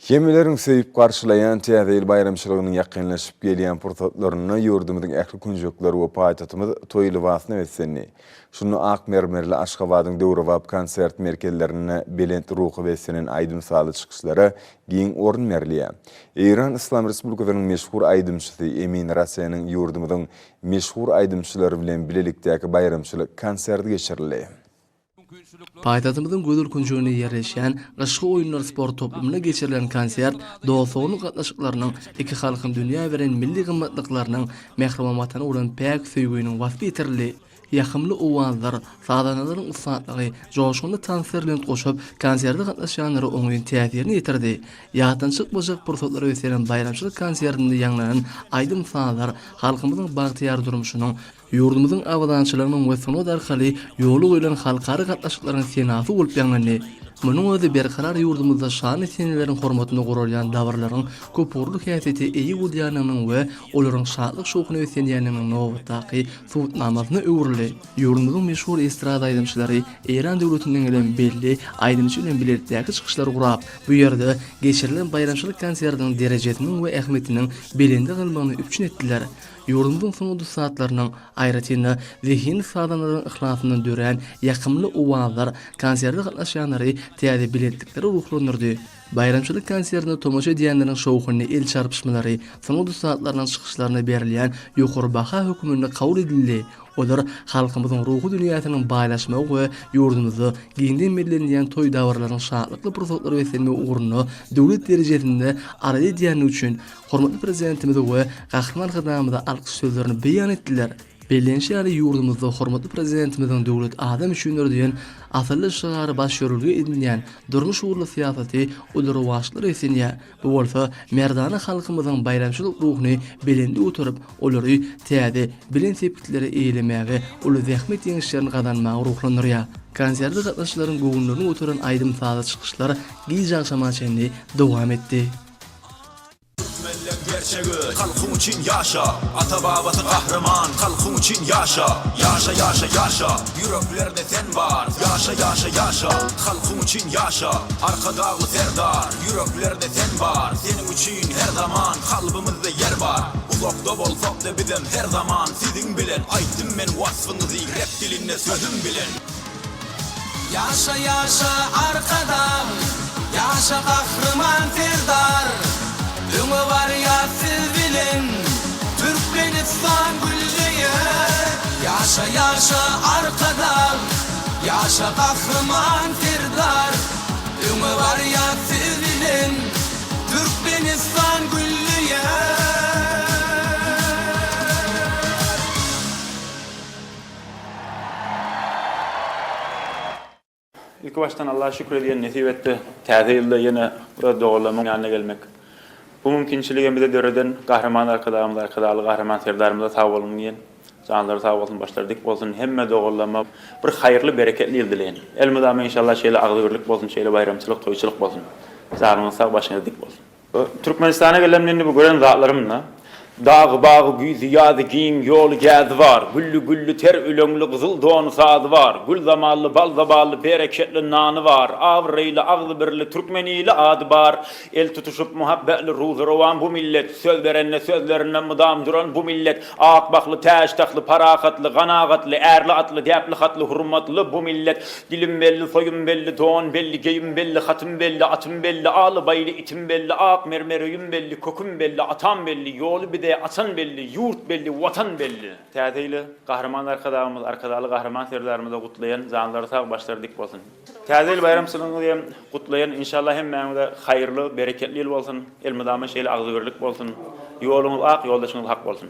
Yemilerin sevip karşılayan Täze bayramçylygynyň ýakynlaşyp gelýän pursatlaryny ýurdumyzyň ähli kunjukları we paýtatymyz toý libasyna wetsenni. Şunu ak mermerli Aşgabatyň Döwrewap konsert merkezlerine belent ruhy wetsenen aýdym saly çykyşlara giň orun berliýär. İran İslam Respublikasynyň meşhur aýdymçysy Emin Rasyanyň ýurdumyzyň meşhur aýdymçylary bilen bilelikdäki bayramçylyk konserti geçirildi. Paýtatymyzyň gödül kunjugynda ýerleşýän Gyşgy oýunlar sport toplumuna geçirilen konsert dowsaglyk gatnaşyklarynyň iki halkyň dünýä beren milli gymmatlyklarynyň mehriban watana bolan päk söýgüýüniň wasfy etirildi. Ýakymly owazlar, sadanalaryň ustatlygy, joşgunly tanserler goşup konserde gatnaşanlary oňuň täsirini ýetirdi. Ýatynçyk bojak pursatlary wetsenen bayramçylyk konsertinde ýanglanan aýdym salar halkymyzyň bagtyýar durmuşynyň ýurdumyzyň awadançylygynyň we sunat arkaly ýoly goýulan halkary gatnaşyklaryň senasy bolup ýanglandy. Munyň özi berkarar ýurdumyzda şany seneleriň hormatyna gurulýan davrlaryň köpürlük häsiýeti eýi bolýanynyň we olaryň şadlyk şowkuny ösenýäniniň nowatdaky suwutnamasyna öwrüli. Ýurdumyzyň meşhur estrada aýdymçylary Eýran döwletiniň bilen belli aýdymçy bilen biletdäki çykyşlary gurap, bu ýerde geçirilen bayramçylyk konsertiniň derejesiniň we ähmetiniň belinde galmagyny üçin etdiler. Ýurdumyzyň soňky saatlarynyň aýratyny zihin sadanlaryň ihlasyndan dören ýakymly owazlar konserde gatnaşanlary täze biletlikleri ruhlandyrdy. Bayramçylyk konsertine tomoşa edýänleriň şowkuny el çarpyşmalary, soňky saatlarynyň çykyşlaryna berilýän ýokary baha hökümine kabul edildi. Olar halkymyzyň ruhy dünýäsiniň baýlaşmagy we ýurdumyzda giňden bellenýän toý dawarlaryň şadlykly pursatlary wetsenme uğruna döwlet derejesinde arady edýän üçin hormatly prezidentimiz we gahrman hyzamyza alkyş sözlerini beýan etdiler. Bellenşäri ýurdumyzda hormatly prezidentimiziň döwlet adam üçin diýen asly şygary baş ýörülge edilýän durmuş uğurly syýasaty ulary waşlary esenýär. Bu bolsa merdana halkymyzyň bayramçylyk ruhyny belende oturup olary täze bilen sepkitleri eýlemäge, uly zähmet ýeňişlerini gazanmagy ruhlandyrýar. Konserde gatnaşyklaryň göwünlerini oturan aýdym saly çykyşlar giýjak şamaçenli dowam etdi. Halkın için yaşa, ata babası kahraman. Halkın için yaşa, yaşa yaşa yaşa. Yüreklerde sen var, yaşa yaşa yaşa. Halkın için yaşa, arka dağlı serdar. Yüreklerde sen var, senin için her zaman kalbimizde yer var. Uzakta bolsak da bizim her zaman sizin bilen. Aytdım ben vasfınızı, rap dilinde sözüm bilen. Yaşa yaşa arkadan, yaşa kahraman serdar. Öňe var ya siz bilen, Türkmenistan güldüye. Yaşa yaşa arkadan, yaşa kahraman serdar. Öňe var ya siz bilen, Türkmenistan güldüye. İlk baştan Allah'a şükür ediyen nesip etti. Täze ýylda ýene burada dogurlamyň ýanyna gelmek. Bu mümkinçiligi bize döreden kahraman arkadaşlarımız, kahraman serdarımıza sağ olun diyen, canları sağ olsun, başları dik olsun, hemme doğrulama, bir hayırlı, bereketli yıl dileyin. Elmudama inşallah şeyle ağzıvırlık olsun, şeyle bayramçılık, toyçılık olsun. Sağlığınız sağ, başınız dik olsun. Türkmenistan'a gelenlerini bu gören zatlarımla, dağ, bağı, güy, ziyadı, giyin, yolu, gezi var. Güllü güllü, ter ülönlü, kızıl doğunu sadı var. Gül zamallı, bal zaballı, bereketli nanı var. Avreyli, ağlı birli, Türkmeniyle adı var. El tutuşup muhabbetli, ruzu rovan bu millet. Söz verenle sözlerine mıdam duran bu millet. Akbaklı, teştaklı, parakatlı, kanakatlı, erli atlı, depli hatlı, hurmatlı bu millet. Dilim belli, soyum belli, doğun belli, geyim belli, hatım belli, atım belli, ağlı baylı, itim belli, ak mermeriyim belli, kokum belli, atam belli, yolu bir de atan belli, yurt belli, vatan belli. Täzeýli kahraman arkadaşlarymyz, arkadaşly kahraman serdarymyza gutlayan, zanlary sag, başlary dik bolsun. Täzeýli bayramçylygyny gutlayan inşallah hemmäňize haýyrly, bereketli ýyl bolsun. Elmydama şeýle agzybirlik bolsun. Ýoluňyz ak, ýoldaşyňyz hak bolsun.